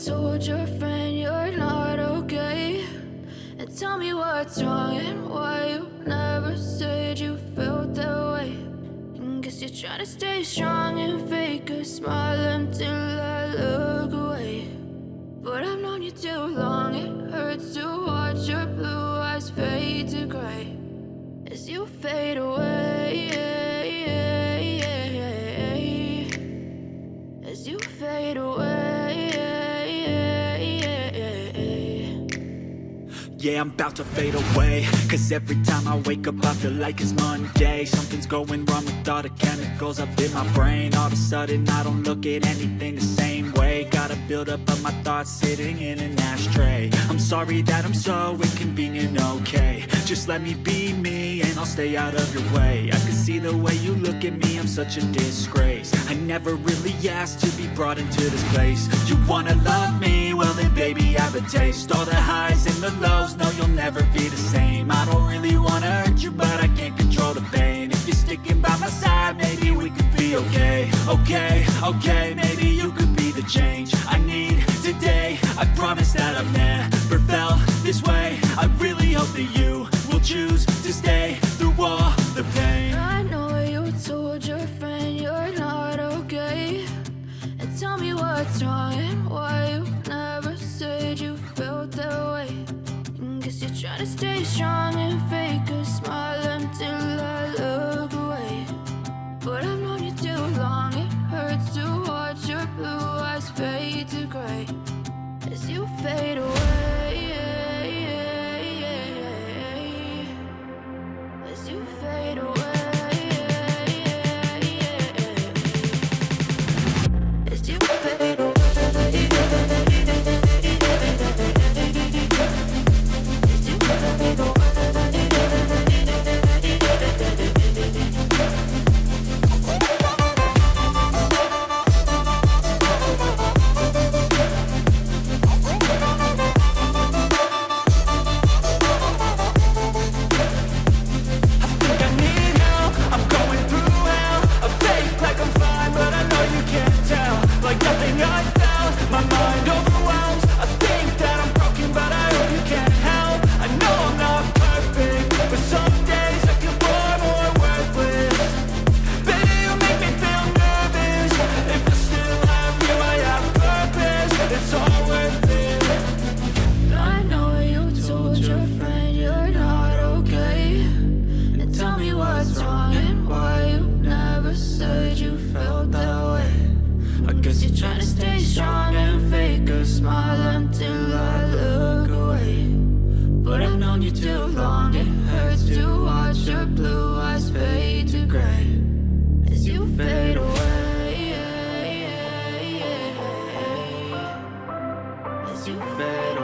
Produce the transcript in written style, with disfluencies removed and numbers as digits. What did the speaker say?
told your friend you're not okay? And tell me what's wrong and why you never said you felt that way. And guess you're trying to stay strong and fake a smile until I look away. But I've known you too long, it hurts to watch your blue eyes fade to gray as you fade away, as you fade away. Yeah, I'm about to fade away, cause every time I wake up I feel like it's Monday. Something's going wrong with all the chemicals up in my brain. All of a sudden I don't look at anything the same way. Got a buildup of my thoughts sitting in an ashtray. I'm sorry that I'm so inconvenient, okay? Just let me be me and I'll stay out of your way. I can see the way you look at me, I'm such a disgrace. I never really asked to be brought into this place. You wanna love me? Well then baby have a taste. All the highs and the lows, no, you'll never be the same. I don't really wanna hurt you, but I can't control the pain. If you're sticking by my side, maybe we could be okay. Okay, maybe you could be the change I need today. I promise that I've never felt this way. I really hope that you will choose to stay through all the pain. I know you told your friend you're not okay. And tell me what's wrong and why you never said you felt that way. Guess you're trying to stay strong and fake a smile until I look away. But I've known you too long, it hurts to watch your blue eyes fade to gray as you fade away, as you fade away, as you fade away. As you fade